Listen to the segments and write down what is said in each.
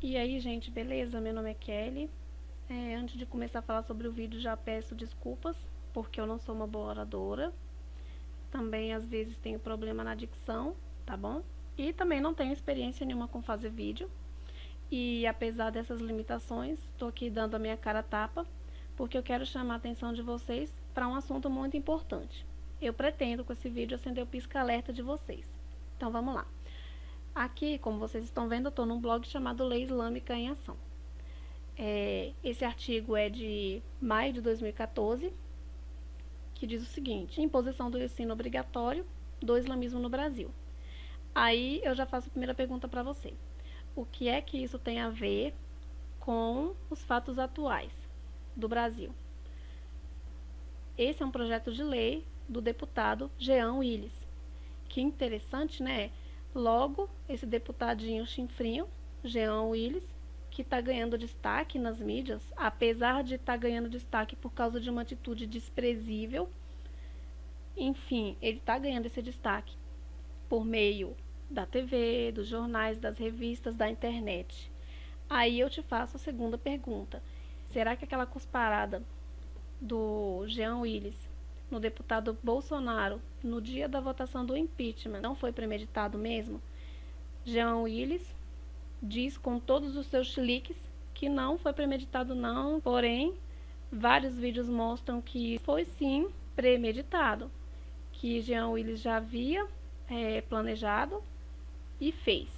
E aí, gente, beleza? Meu nome é Kelly. Antes de começar a falar sobre o vídeo, já peço desculpas, porque eu não sou uma boa oradora. Também, às vezes, tenho problema na dicção, tá bom? E também não tenho experiência nenhuma com fazer vídeo. E, apesar dessas limitações, estou aqui dando a minha cara a tapa, porque eu quero chamar a atenção de vocês para um assunto muito importante. Eu pretendo, com esse vídeo, acender o pisca-alerta de vocês. Então, vamos lá. Aqui, como vocês estão vendo, eu estou num blog chamado Lei Islâmica em Ação. Esse artigo é de maio de 2014, que diz o seguinte: imposição do ensino obrigatório do islamismo no Brasil. Aí eu já faço a primeira pergunta para você. O que é que isso tem a ver com os fatos atuais do Brasil? Esse é um projeto de lei do deputado Jean Willis. Que interessante, né? Logo, esse deputadinho chinfrinho, Jean Willis, que está ganhando destaque nas mídias, apesar de estar ganhando destaque por causa de uma atitude desprezível. Enfim, ele está ganhando esse destaque por meio da TV, dos jornais, das revistas, da internet. Aí eu te faço a segunda pergunta. Será que aquela cusparada do Jean Willis no deputado Bolsonaro no dia da votação do impeachment não foi premeditado mesmo? Jean Willis diz com todos os seus chiliques que não foi premeditado não, porém vários vídeos mostram que foi sim premeditado, que Jean Willis já havia planejado e fez.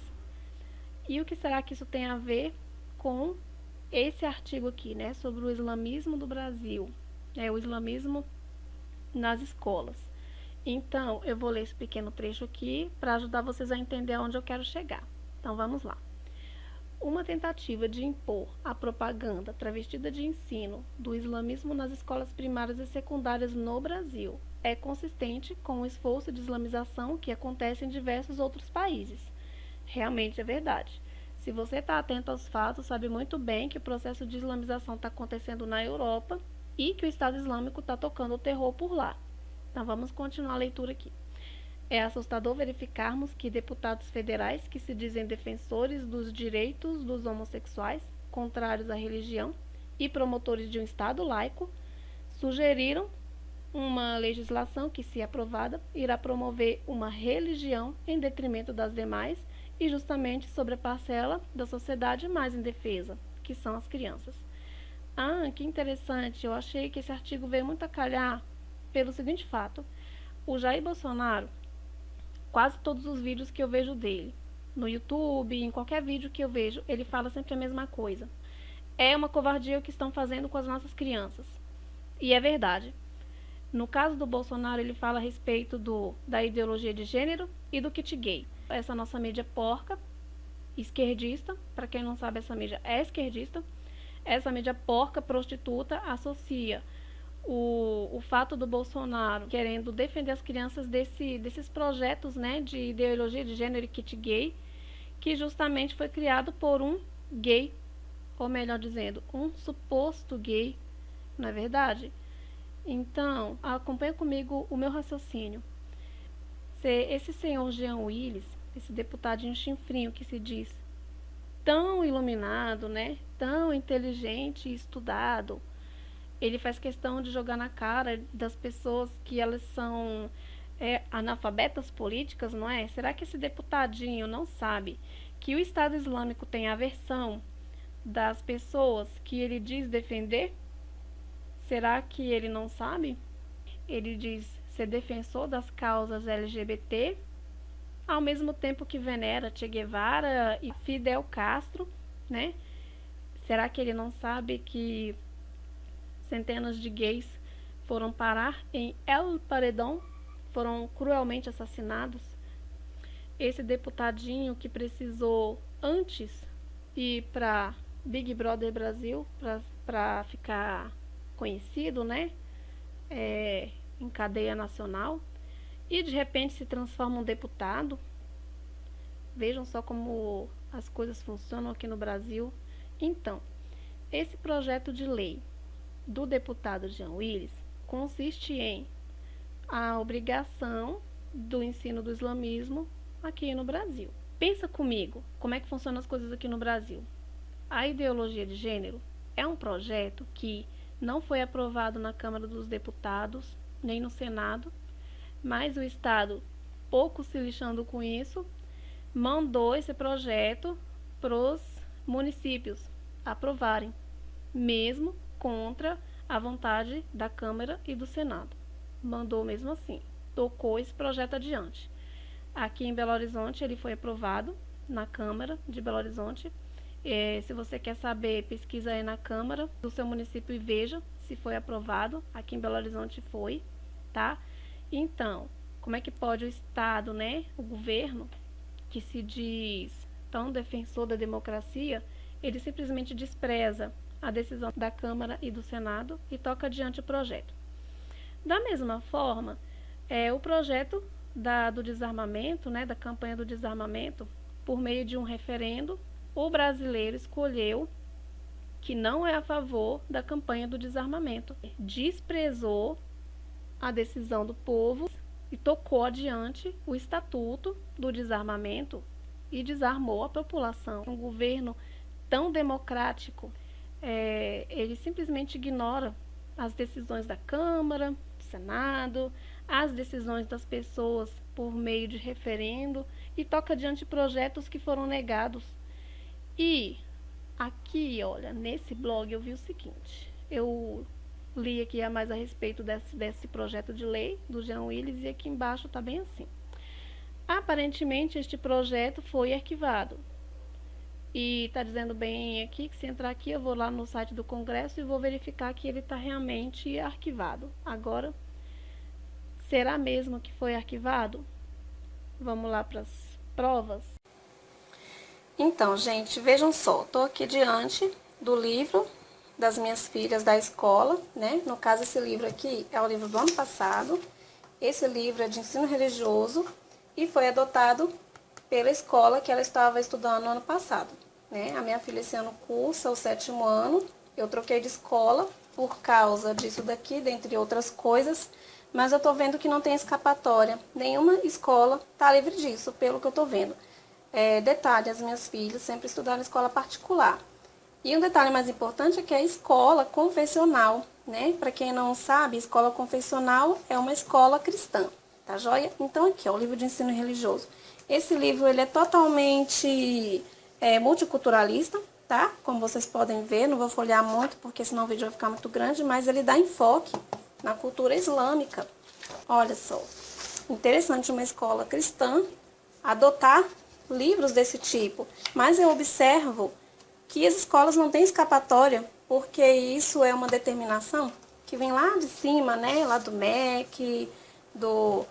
E o que será que isso tem a ver com esse artigo aqui, né, sobre o islamismo do Brasil, o islamismo nas escolas? Então, eu vou ler esse pequeno trecho aqui para ajudar vocês a entender aonde eu quero chegar. Então, vamos lá. Uma tentativa de impor a propaganda travestida de ensino do islamismo nas escolas primárias e secundárias no Brasil é consistente com o esforço de islamização que acontece em diversos outros países. Realmente é verdade. Se você está atento aos fatos, sabe muito bem que o processo de islamização está acontecendo na Europa e que o Estado Islâmico está tocando o terror por lá. Então vamos continuar a leitura aqui. É assustador verificarmos que deputados federais que se dizem defensores dos direitos dos homossexuais, contrários à religião e promotores de um Estado laico, sugeriram uma legislação que, se aprovada, irá promover uma religião em detrimento das demais e justamente sobre a parcela da sociedade mais indefesa, que são as crianças. Ah, que interessante, eu achei que esse artigo veio muito a calhar pelo seguinte fato: o Jair Bolsonaro, quase todos os vídeos que eu vejo dele, no YouTube, em qualquer vídeo que eu vejo, ele fala sempre a mesma coisa. É uma covardia o que estão fazendo com as nossas crianças. E é verdade. No caso do Bolsonaro, ele fala a respeito da ideologia de gênero e do kit gay. Essa nossa mídia porca, esquerdista, para quem não sabe, essa mídia é esquerdista. Essa mídia porca, prostituta, associa o fato do Bolsonaro querendo defender as crianças desses projetos, né, de ideologia de gênero e kit gay, que justamente foi criado por um gay, ou melhor dizendo, um suposto gay, não é verdade? Então, acompanha comigo o meu raciocínio. Esse senhor Jean Willis, esse deputadinho chinfrinho que se diz tão iluminado, né, tão inteligente e estudado, ele faz questão de jogar na cara das pessoas que elas são analfabetas políticas, não é? Será que esse deputadinho não sabe que o Estado Islâmico tem aversão das pessoas que ele diz defender? Será que ele não sabe? Ele diz ser defensor das causas LGBT, ao mesmo tempo que venera Che Guevara e Fidel Castro, né? Será que ele não sabe que centenas de gays foram parar em El Paredão, foram cruelmente assassinados? Esse deputadinho que precisou antes ir para Big Brother Brasil para ficar conhecido, né, em cadeia nacional, e de repente se transforma um deputado. Vejam só como as coisas funcionam aqui no Brasil. Então, esse projeto de lei do deputado Jean Willis consiste em a obrigação do ensino do islamismo aqui no Brasil. Pensa comigo, como é que funcionam as coisas aqui no Brasil. a ideologia de gênero é um projeto que não foi aprovado na Câmara dos Deputados, nem no Senado, mas o Estado, pouco se lixando com isso, mandou esse projeto para os municípios aprovarem, mesmo contra a vontade da Câmara e do Senado. Mandou mesmo assim, tocou esse projeto adiante. Aqui em Belo Horizonte ele foi aprovado na Câmara de Belo Horizonte. Se você quer saber, pesquisa aí na Câmara do seu município e veja se foi aprovado. Aqui em Belo Horizonte foi, tá? Então, como é que pode o Estado, né, o governo, que se diz tão defensor da democracia, ele simplesmente despreza a decisão da Câmara e do Senado e toca adiante o projeto. Da mesma forma, o projeto do desarmamento, né, da campanha do desarmamento, por meio de um referendo, o brasileiro escolheu que não é a favor da campanha do desarmamento. Desprezou a decisão do povo e tocou adiante o estatuto do desarmamento e desarmou a população. Um governo tão democrático, ele simplesmente ignora as decisões da Câmara, do Senado, as decisões das pessoas por meio de referendo e toca adiante projetos que foram negados. E aqui, olha, nesse blog eu vi o seguinte, eu li aqui mais a respeito desse projeto de lei do Jean Willis e aqui embaixo está bem assim. Aparentemente este projeto foi arquivado. E está dizendo bem aqui que se entrar aqui eu vou lá no site do Congresso e vou verificar que ele está realmente arquivado. Agora, será mesmo que foi arquivado? Vamos lá para as provas. Então, gente, vejam só, estou aqui diante do livro das minhas filhas da escola, né? No caso, esse livro aqui é o livro do ano passado. Esse livro é de ensino religioso e foi adotado pela escola que ela estava estudando no ano passado, né? A minha filha esse ano cursa o 7º ano. Eu troquei de escola por causa disso daqui, dentre outras coisas, mas eu tô vendo que não tem escapatória. Nenhuma escola tá livre disso, pelo que eu tô vendo. Detalhe, as minhas filhas sempre estudaram em escola particular. E um detalhe mais importante é que é escola confessional, né? Para quem não sabe, escola confessional é uma escola cristã, tá joia? Então aqui, ó, o livro de ensino religioso. Esse livro, ele é totalmente multiculturalista, tá? Como vocês podem ver, não vou folhear muito, porque senão o vídeo vai ficar muito grande, mas ele dá enfoque na cultura islâmica. Olha só, interessante uma escola cristã adotar livros desse tipo, mas eu observo que as escolas não têm escapatória, porque isso é uma determinação que vem lá de cima, né, lá do MEC, do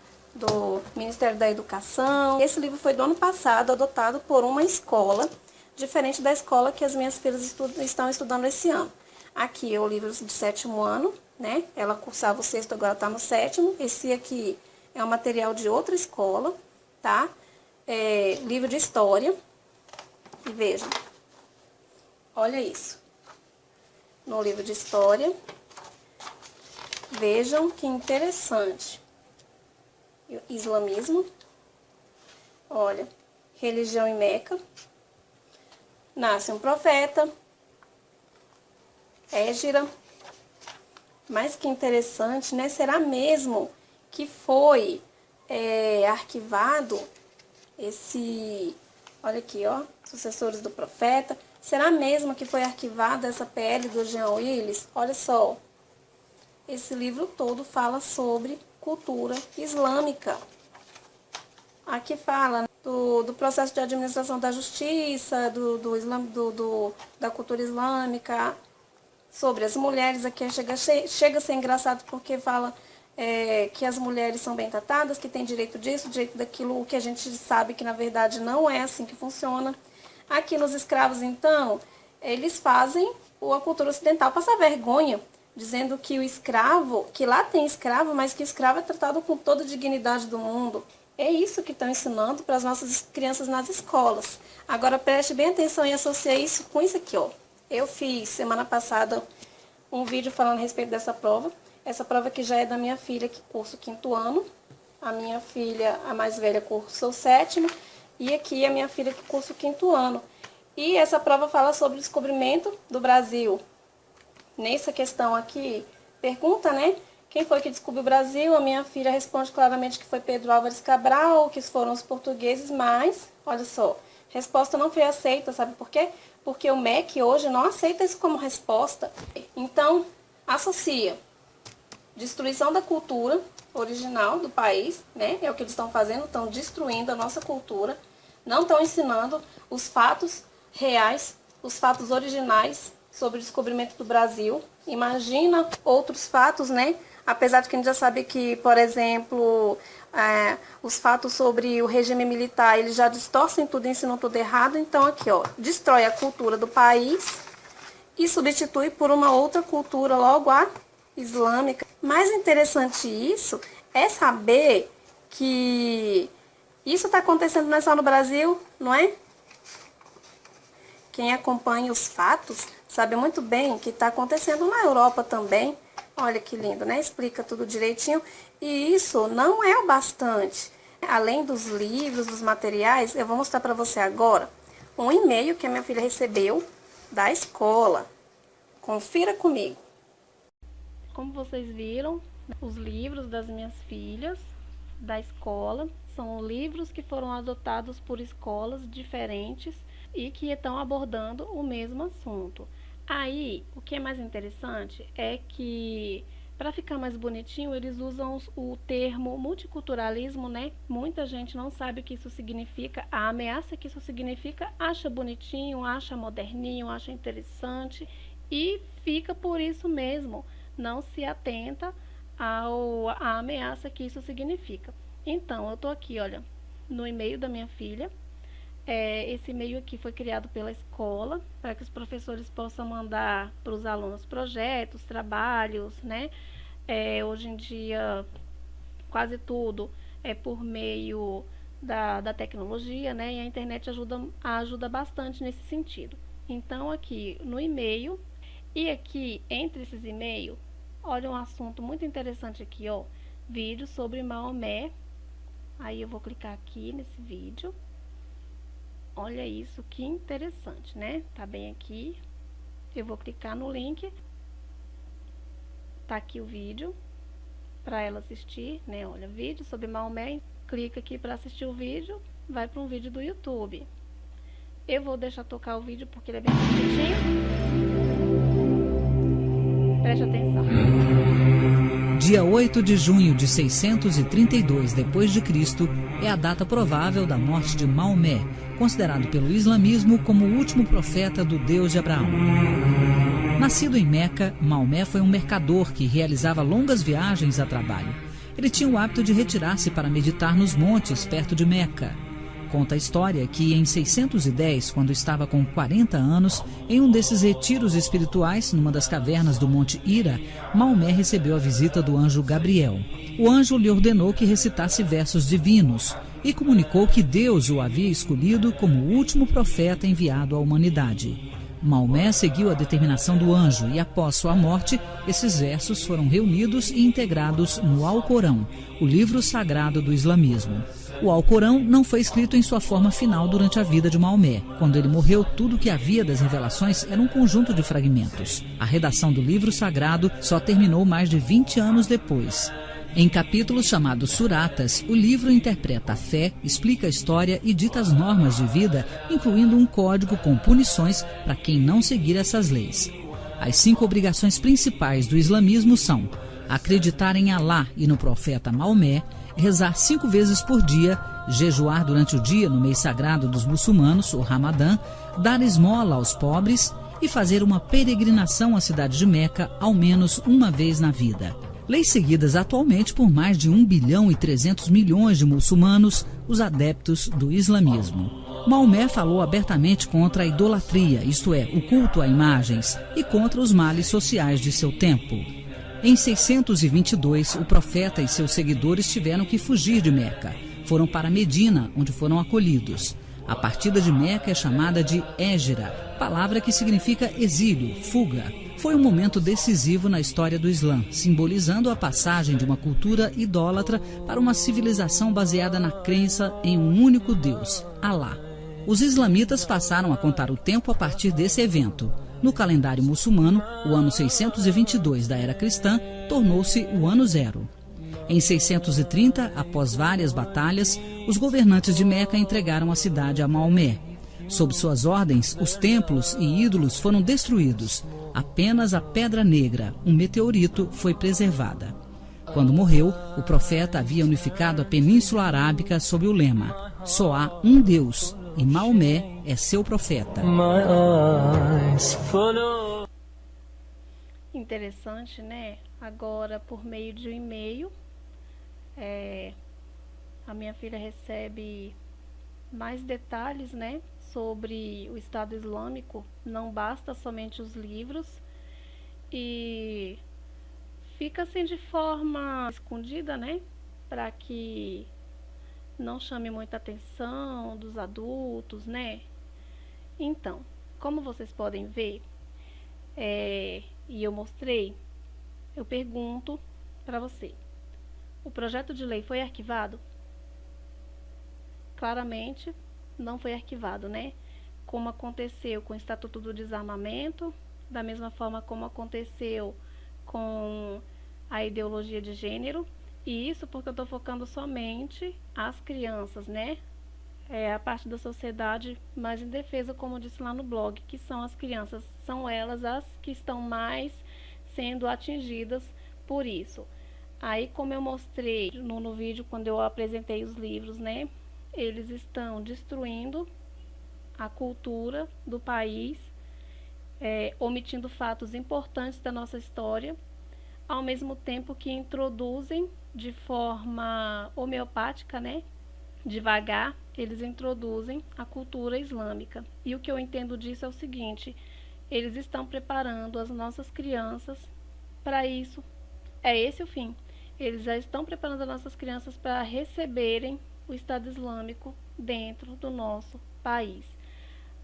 Ministério da Educação. Esse livro foi do ano passado, adotado por uma escola, diferente da escola que as minhas filhas estão estudando esse ano. Aqui é o livro de 7º ano, né, ela cursava o 6º, agora está no 7º. Esse aqui é o material de outra escola, tá? Livro de história. E vejam, olha isso. No livro de história, vejam que interessante. Islamismo. Olha, religião em Meca. Nasce um profeta. Égira. Mas que interessante, né? Será mesmo que foi arquivado esse... Olha aqui, ó, sucessores do profeta. Será mesmo que foi arquivada essa PL do Jean Willis? Olha só, esse livro todo fala sobre cultura islâmica. Aqui fala do processo de administração da justiça, da cultura islâmica, sobre as mulheres. Aqui chega a ser engraçado porque fala que as mulheres são bem tratadas, que tem direito disso, direito daquilo, o que a gente sabe que na verdade não é assim que funciona. Aqui nos escravos, então, eles fazem a cultura ocidental passar vergonha, dizendo que o escravo, que lá tem escravo, mas que o escravo é tratado com toda a dignidade do mundo. É isso que estão ensinando para as nossas crianças nas escolas. Agora preste bem atenção e associe isso com isso aqui, ó. Eu fiz semana passada um vídeo falando a respeito dessa prova. Essa prova aqui já é da minha filha, que cursa o 5º ano. A minha filha, a mais velha, cursa o 7º. E aqui a minha filha que cursa o 5º ano. E essa prova fala sobre o descobrimento do Brasil. Nessa questão aqui, pergunta, né? Quem foi que descobriu o Brasil? A minha filha responde claramente que foi Pedro Álvares Cabral, que foram os portugueses, mas, olha só, resposta não foi aceita, sabe por quê? Porque o MEC hoje não aceita isso como resposta. Então, associa destruição da cultura original do país, né? É o que eles estão fazendo, estão destruindo a nossa cultura, não estão ensinando os fatos reais, os fatos originais sobre o descobrimento do Brasil. Imagina outros fatos, né? Apesar de que a gente já sabe que, por exemplo, os fatos sobre o regime militar, eles já distorcem tudo, ensinam tudo errado. Então, aqui, ó, destrói a cultura do país e substitui por uma outra cultura, logo a islâmica. Mais interessante isso é saber que isso está acontecendo não é só no Brasil, não é? Quem acompanha os fatos sabe muito bem que está acontecendo na Europa também. Olha que lindo, né? Explica tudo direitinho. E isso não é o bastante. Além dos livros, dos materiais, eu vou mostrar para você agora um e-mail que a minha filha recebeu da escola. Confira comigo. Como vocês viram, os livros das minhas filhas da escola são livros que foram adotados por escolas diferentes e que estão abordando o mesmo assunto. Aí, o que é mais interessante é que, para ficar mais bonitinho, eles usam o termo multiculturalismo, né? Muita gente não sabe o que isso significa, a ameaça que isso significa, acha bonitinho, acha moderninho, acha interessante e fica por isso mesmo, não se atenta à ameaça que isso significa. Então, eu tô aqui, olha, no e-mail da minha filha. Esse e-mail aqui foi criado pela escola para que os professores possam mandar para os alunos projetos, trabalhos, né? Hoje em dia, quase tudo é por meio da tecnologia, né? E a internet ajuda bastante nesse sentido. Então, aqui no e-mail, e aqui entre esses e-mails, olha um assunto muito interessante aqui, ó, vídeo sobre Maomé. Aí eu vou clicar aqui nesse vídeo. Olha isso, que interessante, né? Tá bem aqui. Eu vou clicar no link. Tá aqui o vídeo para ela assistir, né? Olha, vídeo sobre Maomé. Clica aqui para assistir o vídeo. Vai para um vídeo do YouTube. Eu vou deixar tocar o vídeo porque ele é bem curtinho. Preste atenção. Dia 8 de junho de 632 d.C. é a data provável da morte de Maomé, considerado pelo islamismo como o último profeta do Deus de Abraão. Nascido em Meca, Maomé foi um mercador que realizava longas viagens a trabalho. Ele tinha o hábito de retirar-se para meditar nos montes perto de Meca. Conta a história que em 610, quando estava com 40 anos, em um desses retiros espirituais, numa das cavernas do Monte Hira, Maomé recebeu a visita do anjo Gabriel. O anjo lhe ordenou que recitasse versos divinos e comunicou que Deus o havia escolhido como o último profeta enviado à humanidade. Maomé seguiu a determinação do anjo e, após sua morte, esses versos foram reunidos e integrados no Alcorão, o livro sagrado do islamismo. O Alcorão não foi escrito em sua forma final durante a vida de Maomé. Quando ele morreu, tudo o que havia das revelações era um conjunto de fragmentos. A redação do livro sagrado só terminou mais de 20 anos depois. Em capítulos chamados suratas, o livro interpreta a fé, explica a história e dita as normas de vida, incluindo um código com punições para quem não seguir essas leis. As 5 obrigações principais do islamismo são acreditar em Alá e no profeta Maomé, rezar 5 vezes por dia, jejuar durante o dia no mês sagrado dos muçulmanos, o Ramadã, dar esmola aos pobres e fazer uma peregrinação à cidade de Meca ao menos uma vez na vida. Leis seguidas atualmente por mais de 1 bilhão e 300 milhões de muçulmanos, os adeptos do islamismo. Maomé falou abertamente contra a idolatria, isto é, o culto a imagens, e contra os males sociais de seu tempo. Em 622, o profeta e seus seguidores tiveram que fugir de Meca. Foram para Medina, onde foram acolhidos. A partida de Meca é chamada de Hégira, palavra que significa exílio, fuga. Foi um momento decisivo na história do Islã, simbolizando a passagem de uma cultura idólatra para uma civilização baseada na crença em um único Deus, Alá. Os islamitas passaram a contar o tempo a partir desse evento. No calendário muçulmano, o ano 622 da era cristã tornou-se o ano zero. Em 630, após várias batalhas, os governantes de Meca entregaram a cidade a Maomé. Sob suas ordens, os templos e ídolos foram destruídos. Apenas a Pedra Negra, um meteorito, foi preservada. Quando morreu, o profeta havia unificado a Península Arábica sob o lema: só há um Deus, e Maomé é seu profeta. Interessante, né? Agora, por meio de um e-mail, a minha filha recebe mais detalhes, né, sobre o Estado Islâmico. Não basta somente os livros, e fica assim de forma escondida, né, para que não chame muita atenção dos adultos, né? Então, como vocês podem ver, e eu mostrei, eu pergunto para você: o projeto de lei foi arquivado? Claramente não foi arquivado, né? Como aconteceu com o Estatuto do Desarmamento, da mesma forma como aconteceu com a ideologia de gênero. E isso porque eu estou focando somente as crianças, né? A parte da sociedade mais indefesa, como eu disse lá no blog, que são as crianças, são elas as que estão mais sendo atingidas por isso. Aí, como eu mostrei no vídeo, quando eu apresentei os livros, né? Eles estão destruindo a cultura do país, omitindo fatos importantes da nossa história, ao mesmo tempo que introduzem de forma homeopática, né? Devagar, eles introduzem a cultura islâmica. E o que eu entendo disso é o seguinte: eles estão preparando as nossas crianças para isso. É esse o fim. Eles já estão preparando as nossas crianças para receberem o Estado Islâmico dentro do nosso país.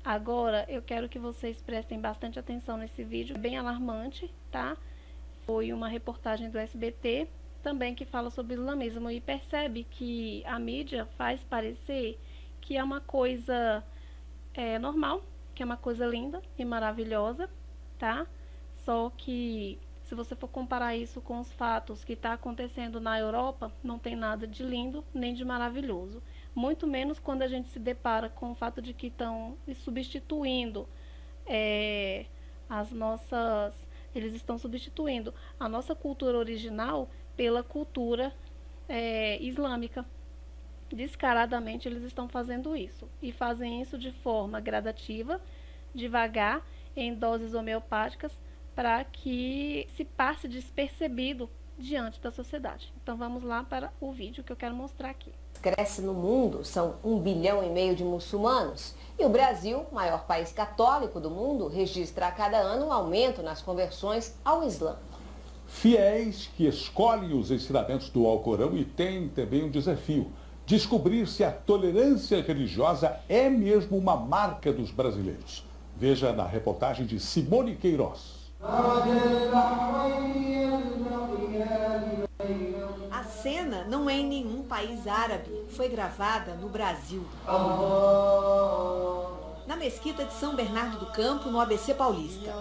Agora, eu quero que vocês prestem bastante atenção nesse vídeo, é bem alarmante, tá? Foi uma reportagem do SBT, também, que fala sobre o islamismo, e percebe que a mídia faz parecer que é uma coisa normal, que é uma coisa linda e maravilhosa, tá? Só que, se você for comparar isso com os fatos que está acontecendo na Europa, não tem nada de lindo nem de maravilhoso. Muito menos quando a gente se depara com o fato de que estão substituindo eles estão substituindo a nossa cultura original pela cultura islâmica. Descaradamente eles estão fazendo isso. E fazem isso de forma gradativa, devagar, em doses homeopáticas, para que se passe despercebido diante da sociedade. Então vamos lá para o vídeo que eu quero mostrar aqui. Cresce no mundo, são 1,5 bilhão de muçulmanos. E o Brasil, maior país católico do mundo, registra a cada ano um aumento nas conversões ao Islã. Fiéis que escolhem os ensinamentos do Alcorão e têm também um desafio: descobrir se a tolerância religiosa é mesmo uma marca dos brasileiros. Veja na reportagem de Simone Queiroz. A cena não é em nenhum país árabe, foi gravada no Brasil. Na mesquita de São Bernardo do Campo, no ABC Paulista.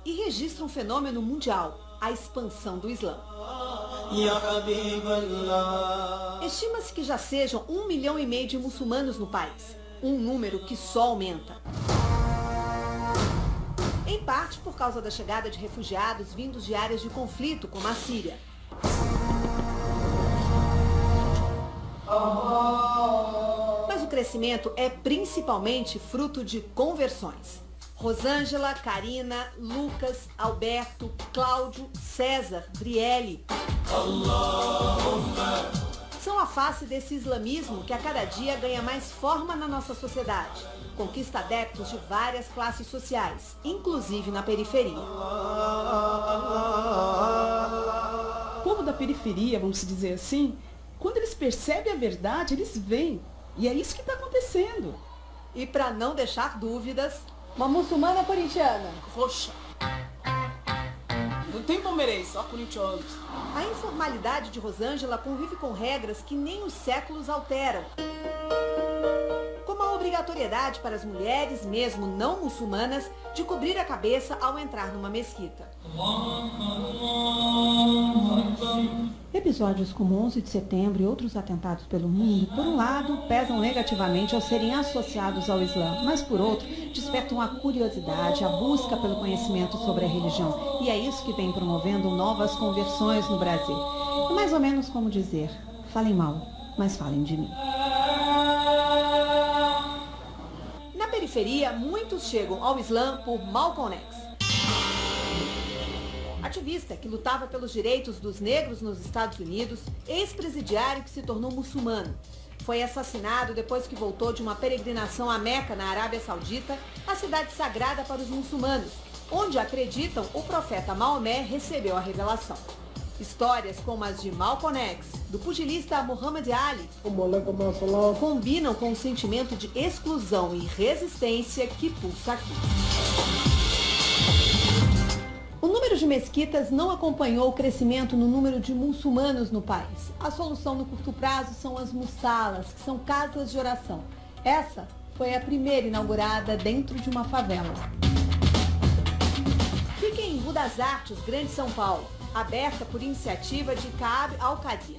E registra um fenômeno mundial: a expansão do Islã. Estima-se que já sejam 1,5 milhão de muçulmanos no país, um número que só aumenta. Em parte por causa da chegada de refugiados vindos de áreas de conflito, como a Síria. Mas o crescimento é principalmente fruto de conversões. Rosângela, Karina, Lucas, Alberto, Cláudio, César, Brielle. São a face desse islamismo que a cada dia ganha mais forma na nossa sociedade. Conquista adeptos de várias classes sociais, inclusive na periferia. O povo da periferia, vamos dizer assim, quando eles percebem a verdade, eles vêm. E é isso que está acontecendo. E para não deixar dúvidas, uma muçulmana corintiana. Roxa. Não tem palmeirense, só corintianos. A informalidade de Rosângela convive com regras que nem os séculos alteram. obrigatoriedade para as mulheres, mesmo não muçulmanas, de cobrir a cabeça ao entrar numa mesquita. Episódios como 11 de setembro e outros atentados pelo mundo, por um lado, pesam negativamente ao serem associados ao Islã, mas por outro, despertam a curiosidade, a busca pelo conhecimento sobre a religião. E é isso que vem promovendo novas conversões no Brasil. É mais ou menos como dizer, falem mal, mas falem de mim. Na periferia, muitos chegam ao Islã por Malcolm X. Ativista que lutava pelos direitos dos negros nos Estados Unidos, ex-presidiário que se tornou muçulmano. Foi assassinado depois que voltou de uma peregrinação a Meca, na Arábia Saudita, a cidade sagrada para os muçulmanos, onde acreditam o profeta Maomé recebeu a revelação. Histórias como as de Malcolm X, do pugilista Muhammad Ali, combinam com o sentimento de exclusão e resistência que pulsa aqui. O número de mesquitas não acompanhou o crescimento no número de muçulmanos no país. A solução no curto prazo são as mussalas, que são casas de oração. Essa foi a primeira inaugurada dentro de uma favela. Fica em Rua das Artes, Grande São Paulo, aberta por iniciativa de Kaab Al-Qadir.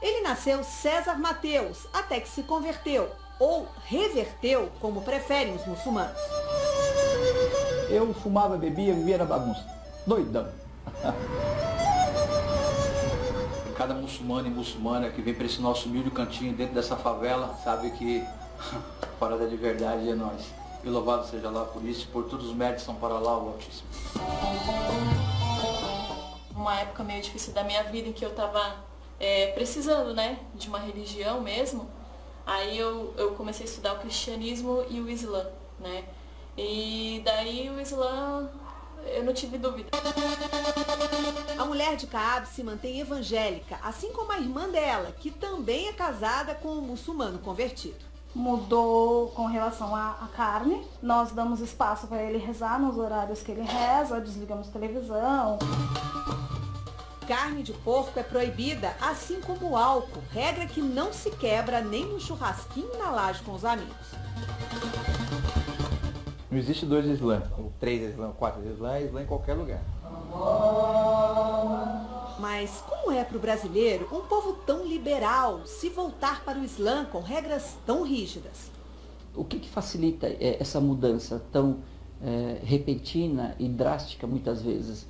Ele nasceu César Mateus, até que se converteu, ou reverteu, como preferem os muçulmanos. Eu fumava, bebia, vivia na bagunça. Doidão. Cada muçulmano e muçulmana que vem para esse nosso humilde cantinho dentro dessa favela, sabe que a parada de verdade é nós. E louvado seja lá por isso, por todos os méritos são para lá o Altíssimo. Uma época meio difícil da minha vida em que eu estava precisando, né, de uma religião mesmo. Aí eu comecei a estudar o cristianismo e o Islã, né? E daí o Islã, eu não tive dúvida. A mulher de Kaab se mantém evangélica, assim como a irmã dela, que também é casada com um muçulmano convertido. Mudou com relação à carne. Nós damos espaço para ele rezar nos horários que ele reza, desligamos televisão. Carne de porco é proibida, assim como o álcool, regra que não se quebra nem no churrasquinho na laje com os amigos. Não existe 2 Islã, ou 3 Islã, 4 Islã, é Islã em qualquer lugar. Mas como é para o brasileiro, um povo tão liberal, se voltar para o Islã com regras tão rígidas? O que facilita essa mudança tão repentina e drástica, muitas vezes?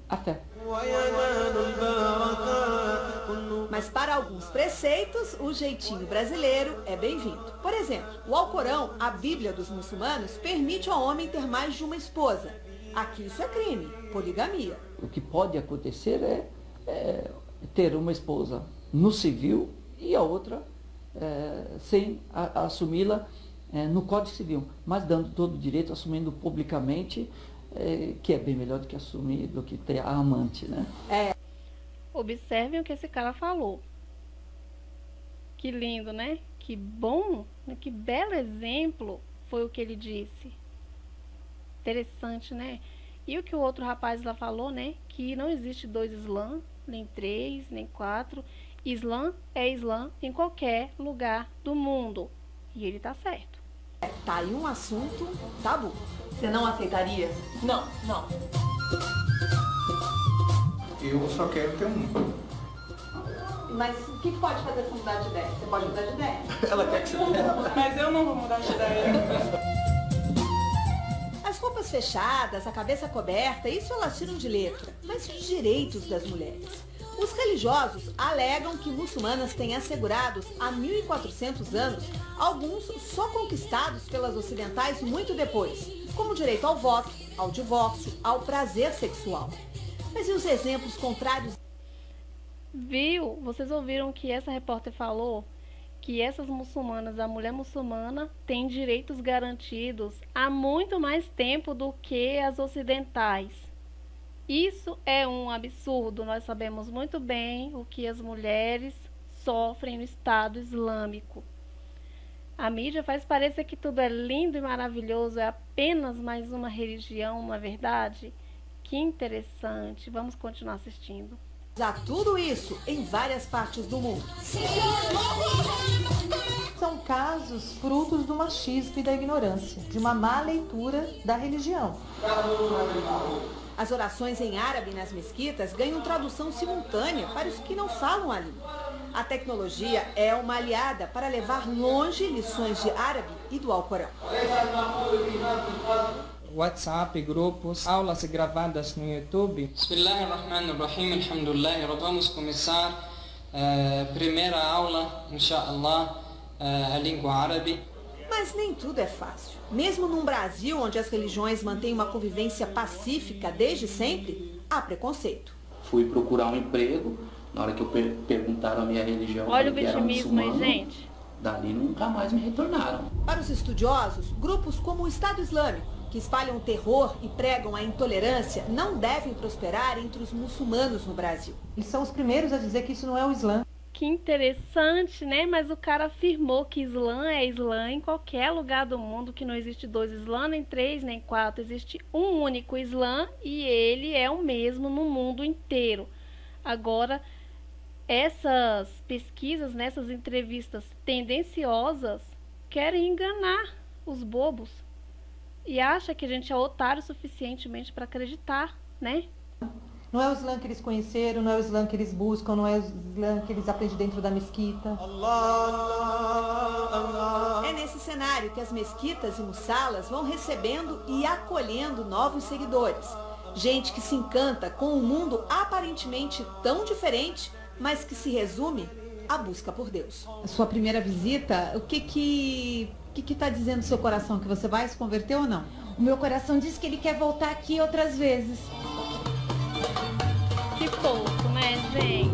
A fé. Mas para alguns preceitos, o jeitinho brasileiro é bem-vindo. Por exemplo, o Alcorão, a Bíblia dos muçulmanos, permite ao homem ter mais de uma esposa. Aqui isso é crime, poligamia. O que pode acontecer é ter uma esposa no civil e a outra sem assumi-la no Código Civil, mas dando todo o direito, assumindo publicamente, que é bem melhor do que assumir, do que ter a amante, né? Observem o que esse cara falou. Que lindo, né? Que bom, que belo exemplo foi o que ele disse. Interessante, né? E o que o outro rapaz lá falou, né? Que não existe 2 Islã, nem 3, nem 4. Islã é Islã em qualquer lugar do mundo. E ele tá certo. Tá aí um assunto tabu. Você não aceitaria? Não, não. Eu só quero ter um. Mas o que pode fazer você mudar de ideia? Você pode mudar de ideia. Ela quer que você mude. Mas eu não vou mudar de ideia. As roupas fechadas, a cabeça coberta, isso elas tiram de letra. Mas os direitos das mulheres? Os religiosos alegam que muçulmanas têm assegurados há 1.400 anos, alguns só conquistados pelas ocidentais muito depois, como o direito ao voto, ao divórcio, ao prazer sexual. Mas e os exemplos contrários? Viu? Vocês ouviram que essa repórter falou que essas muçulmanas, a mulher muçulmana, tem direitos garantidos há muito mais tempo do que as ocidentais. Isso é um absurdo. Nós sabemos muito bem o que as mulheres sofrem no Estado Islâmico. A mídia faz parecer que tudo é lindo e maravilhoso, é apenas mais uma religião, uma verdade. Que interessante. Vamos continuar assistindo. Há tudo isso em várias partes do mundo. diversos frutos do machismo e da ignorância, de uma má leitura da religião. As orações em árabe nas mesquitas ganham tradução simultânea para os que não falam a língua. A tecnologia é uma aliada para levar longe lições de árabe e do Alcorão. WhatsApp, grupos, aulas gravadas no YouTube. Bismillahirrahmanirrahim, alhamdulillah. Vamos começar a primeira aula, inshallah, a língua árabe. Mas nem tudo é fácil. Mesmo num Brasil onde as religiões mantêm uma convivência pacífica desde sempre, há preconceito. Fui procurar um emprego, na hora que eu perguntaram a minha religião, olha o que era vitimismo aí, muçulmano, gente. Dali nunca mais me retornaram. Para os estudiosos, grupos como o Estado Islâmico, que espalham terror e pregam a intolerância, não devem prosperar entre os muçulmanos no Brasil. Eles são os primeiros a dizer que isso não é o Islã. Que interessante, né? Mas o cara afirmou que Islã é Islã em qualquer lugar do mundo, que não existe dois Islã, nem três, nem quatro. Existe um único Islã e ele é o mesmo no mundo inteiro. Agora, essas pesquisas, nessas entrevistas tendenciosas, querem enganar os bobos. E acha que a gente é otário suficientemente para acreditar, né? Não é o Islã que eles conheceram, não é o Islã que eles buscam, não é o Islã que eles aprendem dentro da mesquita. É nesse cenário que as mesquitas e mussalas vão recebendo e acolhendo novos seguidores. Gente que se encanta com um mundo aparentemente tão diferente, mas que se resume à busca por Deus. A sua primeira visita, o que está dizendo o seu coração? Que você vai se converter ou não? O meu coração diz que ele quer voltar aqui outras vezes. Que fofo, né, gente?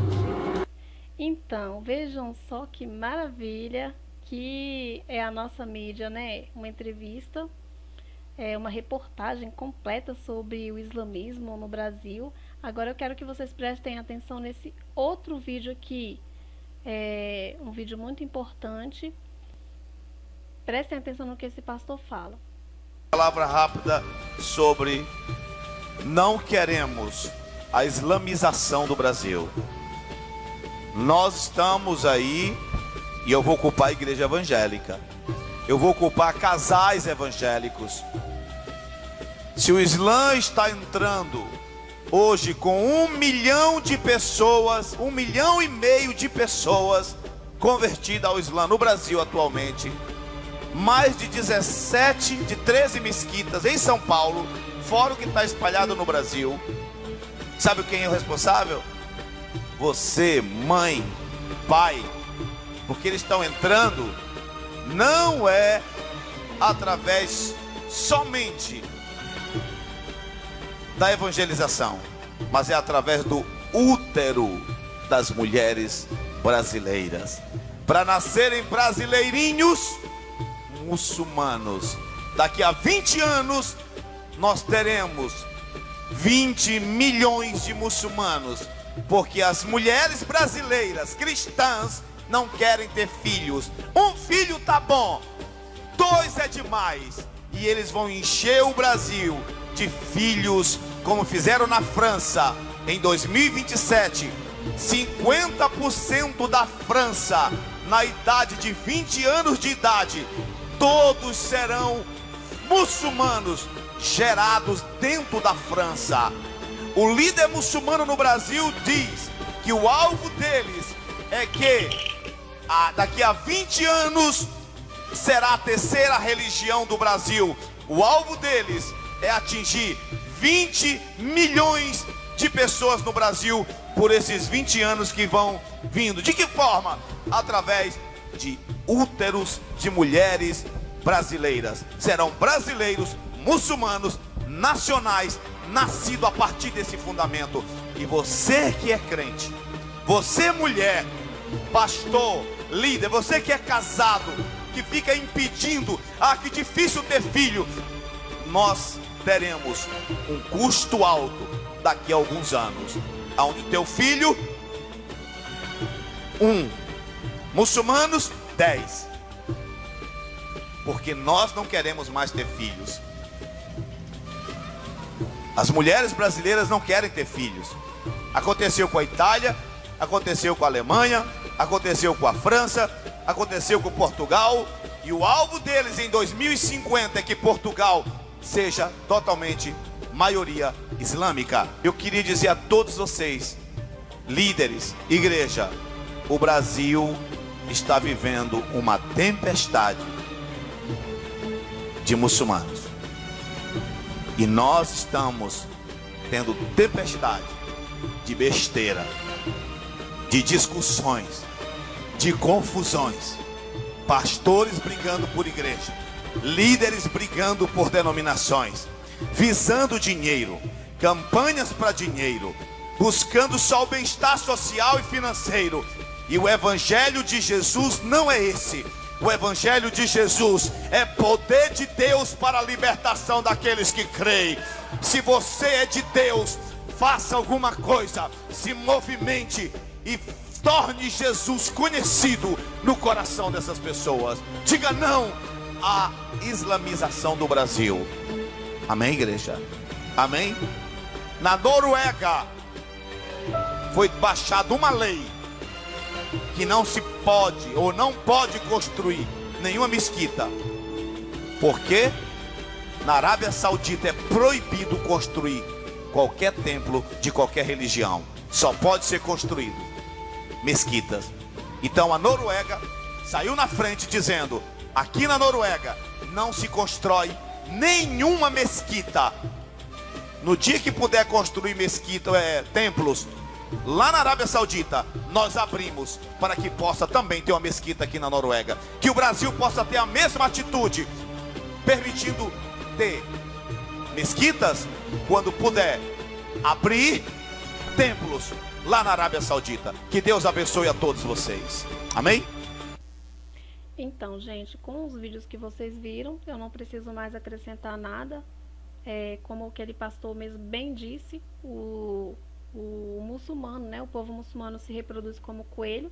Então, vejam só que maravilha que é a nossa mídia, né? Uma entrevista, uma reportagem completa sobre o islamismo no Brasil. Agora eu quero que vocês prestem atenção nesse outro vídeo aqui. É um vídeo muito importante. Prestem atenção no que esse pastor fala. Palavra rápida sobre não queremos a islamização do Brasil. Nós estamos aí, e eu vou culpar a igreja evangélica, eu vou culpar casais evangélicos. Se o Islã está entrando hoje com 1 milhão de pessoas, 1,5 milhão de pessoas convertidas ao Islã no Brasil atualmente, mais de 13 mesquitas em São Paulo, fora o que está espalhado no Brasil. Sabe quem é o responsável? Você, mãe, pai, porque eles estão entrando, não é através somente da evangelização, mas é através do útero das mulheres brasileiras, para nascerem brasileirinhos muçulmanos. Daqui a 20 anos nós teremos 20 milhões de muçulmanos, porque as mulheres brasileiras cristãs não querem ter filhos. 1 filho tá bom, 2 é demais, e eles vão encher o Brasil de filhos, como fizeram na França em 2027. 50% da França, na idade de 20 anos de idade, todos serão muçulmanos, gerados dentro da França. O líder muçulmano no Brasil diz que o alvo deles é que daqui a 20 anos será a terceira religião do Brasil. O alvo deles é atingir 20 milhões de pessoas no Brasil por esses 20 anos que vão vindo. De que forma? Através de úteros de mulheres brasileiras. Serão brasileiros, muçulmanos, nacionais, nascido a partir desse fundamento. E você que é crente, você mulher, pastor, líder, você que é casado, que fica impedindo, que difícil ter filho, nós teremos um custo alto daqui a alguns anos, onde teu filho, 1, muçulmanos, 10. Porque nós não queremos mais ter filhos. As mulheres brasileiras não querem ter filhos. Aconteceu com a Itália, aconteceu com a Alemanha, aconteceu com a França, aconteceu com Portugal, E o alvo deles em 2050 é que Portugal seja totalmente maioria islâmica. Eu queria dizer a todos vocês, líderes, igreja, o Brasil está vivendo uma tempestade de muçulmanos. E nós estamos tendo tempestade de besteira, de discussões, de confusões, pastores brigando por igreja, líderes brigando por denominações, visando dinheiro, campanhas para dinheiro, buscando só o bem-estar social e financeiro. E o evangelho de Jesus não é esse. O evangelho de Jesus é poder de Deus para a libertação daqueles que creem. Se você é de Deus, faça alguma coisa, se movimente e torne Jesus conhecido no coração dessas pessoas. Diga não à islamização do Brasil. Amém, igreja? Amém? Na Noruega foi baixada uma lei que não se pode ou não pode construir nenhuma mesquita. Porque na Arábia Saudita é proibido construir qualquer templo de qualquer religião. Só pode ser construído mesquitas. Então a Noruega saiu na frente dizendo: aqui na Noruega não se constrói nenhuma mesquita. No dia que puder construir mesquita, templos lá na Arábia Saudita, nós abrimos para que possa também ter uma mesquita aqui na Noruega. Que o Brasil possa ter a mesma atitude, permitindo ter mesquitas quando puder abrir templos lá na Arábia Saudita. Que Deus abençoe a todos vocês. Amém? Então, gente, com os vídeos que vocês viram, eu não preciso mais acrescentar nada. Como aquele pastor mesmo bem disse, o muçulmano, né, o povo muçulmano se reproduz como coelho.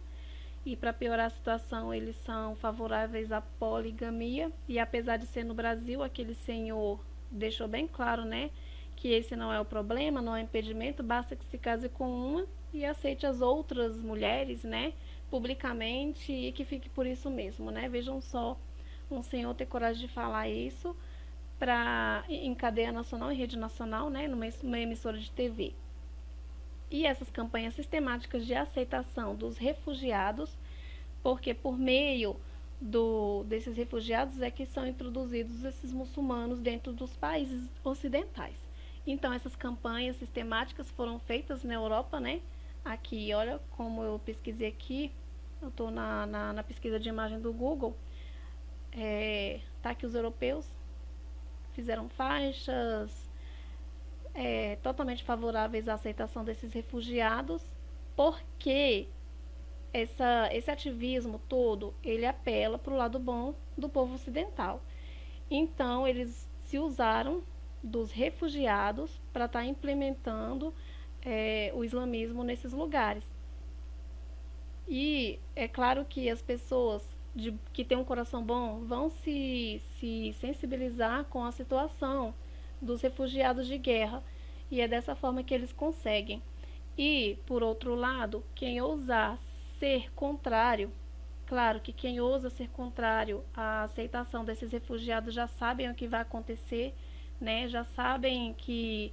E para piorar a situação, eles são favoráveis à poligamia. E apesar de ser no Brasil, aquele senhor deixou bem claro, né, que esse não é o problema, não é impedimento, basta que se case com uma e aceite as outras mulheres, né, publicamente, e que fique por isso mesmo, né? Vejam só, um senhor ter coragem de falar isso em cadeia nacional, em rede nacional, né, numa emissora de TV. E essas campanhas sistemáticas de aceitação dos refugiados, porque por meio desses refugiados é que são introduzidos esses muçulmanos dentro dos países ocidentais. Então essas campanhas sistemáticas foram feitas na Europa, né? Aqui, olha como eu pesquisei aqui, eu estou na pesquisa de imagem do Google, tá aqui os europeus fizeram faixas totalmente favoráveis à aceitação desses refugiados, porque esse ativismo todo, ele apela para o lado bom do povo ocidental. Então, eles se usaram dos refugiados para estar implementando o islamismo nesses lugares. E é claro que as pessoas que têm um coração bom vão se sensibilizar com a situação dos refugiados de guerra, e é dessa forma que eles conseguem. E, por outro lado, quem ousar ser contrário, claro que quem ousa ser contrário à aceitação desses refugiados já sabem o que vai acontecer, né? Já sabem que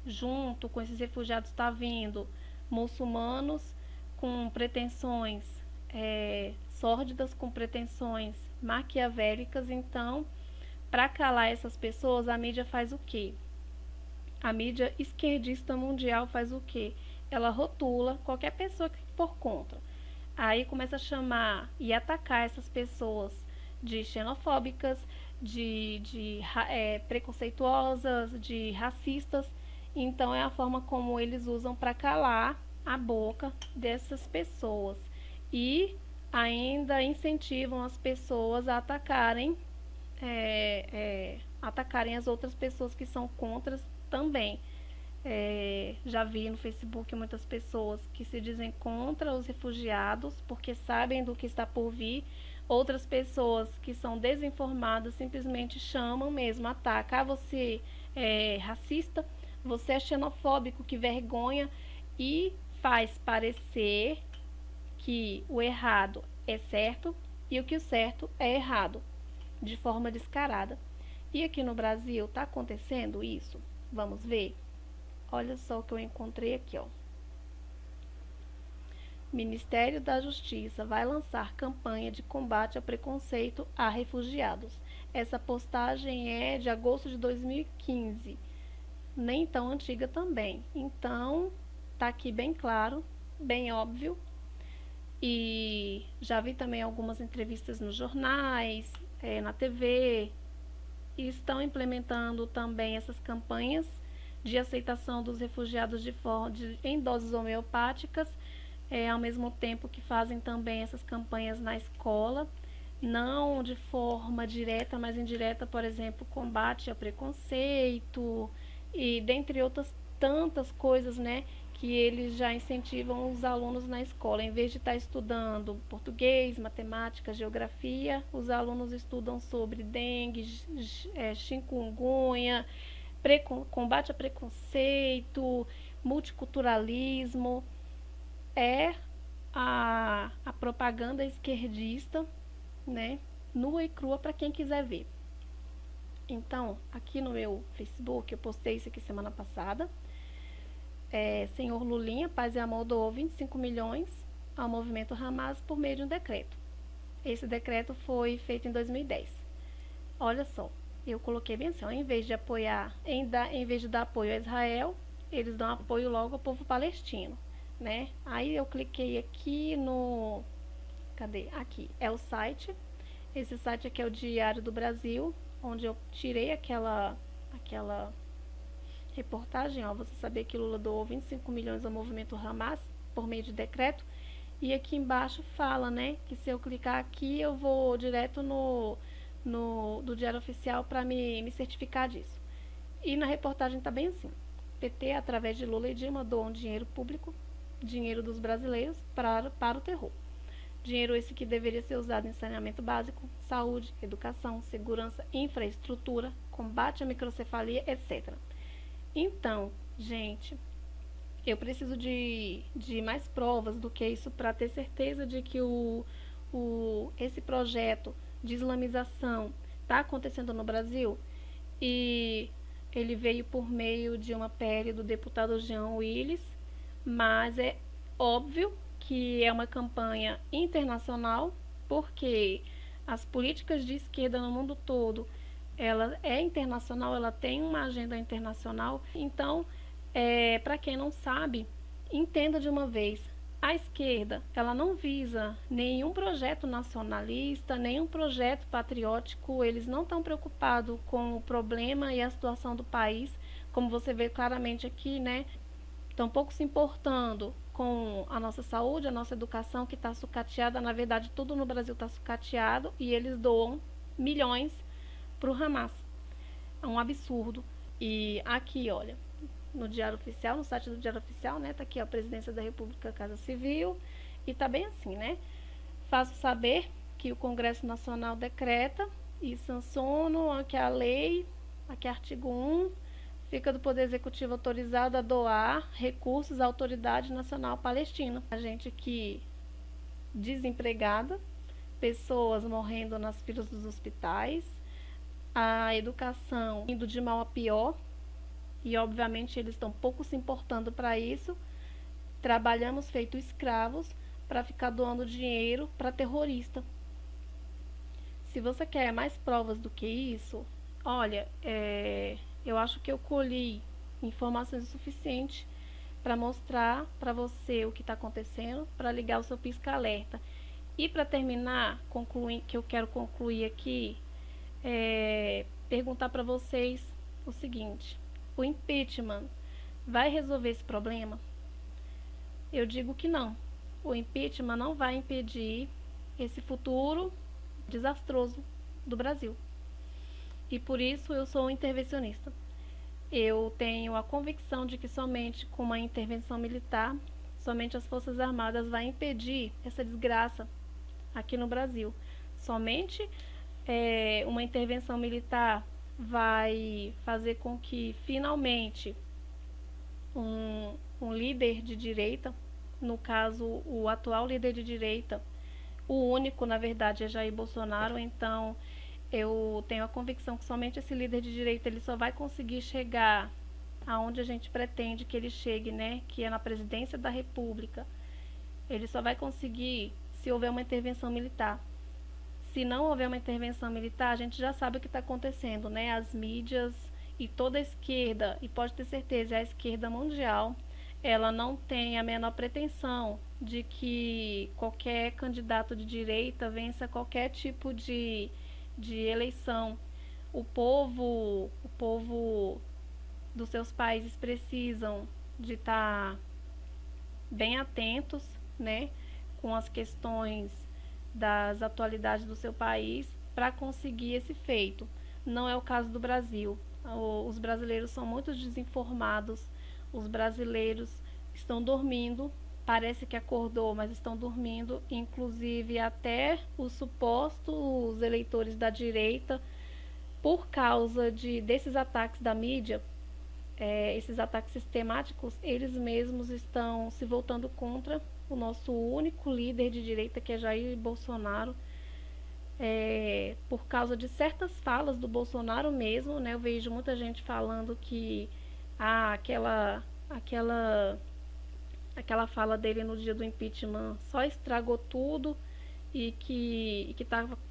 junto com esses refugiados está vindo muçulmanos com pretensões sórdidas, com pretensões maquiavélicas. Então, para calar essas pessoas, a mídia faz o quê? A mídia esquerdista mundial faz o quê? Ela rotula qualquer pessoa que for contra. Aí começa a chamar e atacar essas pessoas de xenofóbicas, de preconceituosas, de racistas. Então é a forma como eles usam para calar a boca dessas pessoas. E ainda incentivam as pessoas a atacarem as outras pessoas que são contra também. Já vi no Facebook muitas pessoas que se dizem contra os refugiados porque sabem do que está por vir. Outras pessoas que são desinformadas simplesmente chamam mesmo, atacam. Você é racista, você é xenofóbico, que vergonha, e faz parecer que o errado é certo e o que o certo é errado, de forma descarada. E aqui no Brasil está acontecendo isso? Vamos ver? Olha só o que eu encontrei aqui, ó. Ministério da Justiça vai lançar campanha de combate ao preconceito a refugiados. Essa postagem é de agosto de 2015, nem tão antiga também. Então, tá aqui bem claro, bem óbvio. E já vi também algumas entrevistas nos jornais, na TV, e estão implementando também essas campanhas de aceitação dos refugiados em doses homeopáticas, ao mesmo tempo que fazem também essas campanhas na escola, não de forma direta, mas indireta, por exemplo, combate ao preconceito e dentre outras tantas coisas, né, que eles já incentivam os alunos na escola. Em vez de estar estudando português, matemática, geografia, os alunos estudam sobre dengue, chikungunya, combate a preconceito, multiculturalismo. É a propaganda esquerdista, né, nua e crua para quem quiser ver. Então, aqui no meu Facebook, eu postei isso aqui semana passada. Senhor Lulinha, Paz e Amor, doou 25 milhões ao movimento Hamas por meio de um decreto. Esse decreto foi feito em 2010. Olha só, eu coloquei bem assim, ó, em vez de apoiar, em vez de dar apoio a Israel, eles dão apoio logo ao povo palestino, né? Aí eu cliquei aqui no... Cadê? Aqui, é o site. Esse site aqui é o Diário do Brasil, onde eu tirei aquela reportagem, ó, você saber que Lula doou 25 milhões ao movimento Hamas por meio de decreto. E aqui embaixo fala, né, que se eu clicar aqui, eu vou direto do Diário Oficial para me certificar disso. E na reportagem tá bem assim: PT, através de Lula e Dilma, doam dinheiro público, dinheiro dos brasileiros, para o terror. Dinheiro esse que deveria ser usado em saneamento básico, saúde, educação, segurança, infraestrutura, combate à microcefalia, etc. Então, gente, eu preciso de mais provas do que isso para ter certeza de que esse projeto de islamização está acontecendo no Brasil. E ele veio por meio de uma PL do deputado Jean Willis, mas é óbvio que é uma campanha internacional, porque as políticas de esquerda no mundo todo, ela é internacional, ela tem uma agenda internacional. Então, para quem não sabe, entenda de uma vez: a esquerda, ela não visa nenhum projeto nacionalista, nenhum projeto patriótico. Eles não estão preocupados com o problema e a situação do país, como você vê claramente aqui, né? Estão pouco se importando com a nossa saúde, a nossa educação, que está sucateada. Na verdade, tudo no Brasil está sucateado, e eles doam milhões para o Hamas. É um absurdo. E aqui, olha, no Diário Oficial, no site do Diário Oficial, né, tá aqui, ó, a Presidência da República, Casa Civil, e tá bem assim, né? Faço saber que o Congresso Nacional decreta e sanciono aqui a lei, aqui artigo 1, fica do Poder Executivo autorizado a doar recursos à Autoridade Nacional Palestina. A gente aqui desempregada, pessoas morrendo nas filas dos hospitais, a educação indo de mal a pior, e obviamente eles estão pouco se importando para isso. Trabalhamos feito escravos para ficar doando dinheiro para terrorista. Se você quer mais provas do que isso, olha, eu acho que eu colhi informações suficientes para mostrar para você o que está acontecendo, para ligar o seu pisca-alerta. E para terminar, que eu quero concluir aqui, perguntar para vocês o seguinte: o impeachment vai resolver esse problema? Eu digo que não. O impeachment não vai impedir esse futuro desastroso do Brasil. E por isso eu sou intervencionista. Eu tenho a convicção de que somente com uma intervenção militar, somente as Forças Armadas vai impedir essa desgraça aqui no Brasil. Somente uma intervenção militar vai fazer com que finalmente um líder de direita, no caso o atual líder de direita, o único, na verdade, é Jair Bolsonaro. Então, eu tenho a convicção que somente esse líder de direita ele só vai conseguir chegar aonde a gente pretende que ele chegue, né? Que é na presidência da República. Ele só vai conseguir se houver uma intervenção militar. Se não houver uma intervenção militar, a gente já sabe o que está acontecendo, né? As mídias e toda a esquerda, e pode ter certeza, a esquerda mundial, ela não tem a menor pretensão de que qualquer candidato de direita vença qualquer tipo de eleição. O povo dos seus países precisam de estar bem atentos, né, com as questões das atualidades do seu país para conseguir esse feito. Não é o caso do Brasil. Os brasileiros são muito desinformados, os brasileiros estão dormindo, parece que acordou, mas estão dormindo, inclusive até os supostos eleitores da direita, por causa desses ataques da mídia, esses ataques sistemáticos, eles mesmos estão se voltando contra o nosso único líder de direita, que é Jair Bolsonaro, por causa de certas falas do Bolsonaro mesmo, né? Eu vejo muita gente falando que aquela fala dele no dia do impeachment só estragou tudo e que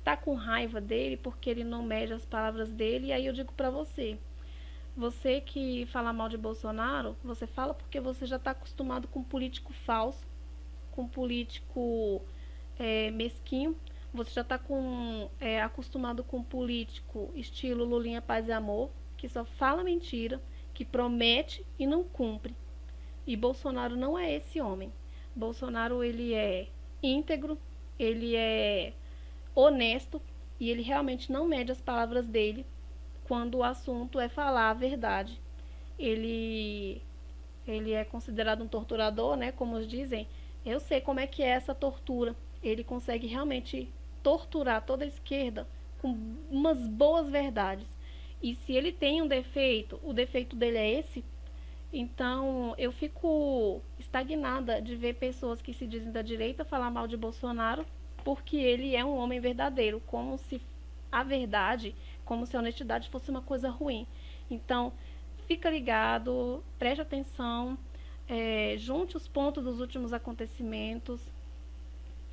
tá com raiva dele porque ele não mede as palavras dele. E aí eu digo pra você que fala mal de Bolsonaro, você fala porque você já está acostumado com político falso, com político mesquinho. Você já está acostumado com político estilo Lulinha Paz e Amor, que só fala mentira, que promete e não cumpre. E Bolsonaro não é esse homem. Bolsonaro, ele é íntegro, ele é honesto e ele realmente não mede as palavras dele quando o assunto é falar a verdade. Ele é considerado um torturador, né, como dizem. Eu sei como é que é essa tortura. Ele consegue realmente torturar toda a esquerda com umas boas verdades. E se ele tem um defeito, o defeito dele é esse. Então eu fico estagnada de ver pessoas que se dizem da direita falar mal de Bolsonaro, porque ele é um homem verdadeiro, como se a verdade, como se a honestidade fosse uma coisa ruim. Então fica ligado, preste atenção, junte os pontos dos últimos acontecimentos,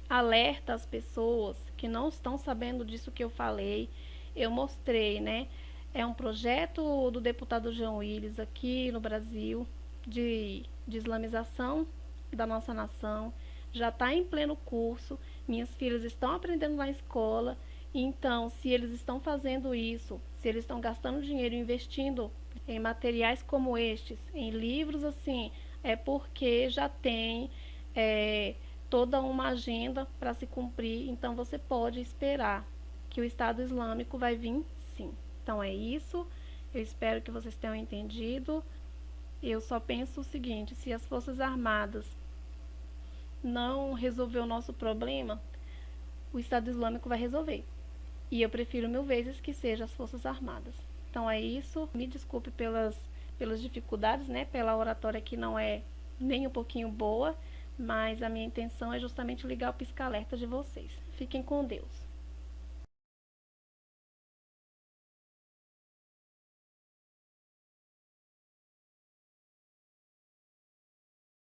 alerta as pessoas que não estão sabendo disso que eu falei. Eu mostrei, né? É um projeto do deputado Jean Willis aqui no Brasil de islamização da nossa nação. Já está em pleno curso. Minhas filhas estão aprendendo na escola. Então, se eles estão fazendo isso, se eles estão gastando dinheiro investindo em materiais como estes, em livros assim, é porque já tem toda uma agenda para se cumprir. Então você pode esperar que o Estado Islâmico vai vir sim. Então é isso, eu espero que vocês tenham entendido. Eu só penso o seguinte: se as Forças Armadas não resolver o nosso problema, o Estado Islâmico vai resolver. E eu prefiro 1000 vezes que seja as Forças Armadas. Então é isso, me desculpe pelas dificuldades, né, pela oratória que não é nem um pouquinho boa, mas a minha intenção é justamente ligar o pisca-alerta de vocês. Fiquem com Deus.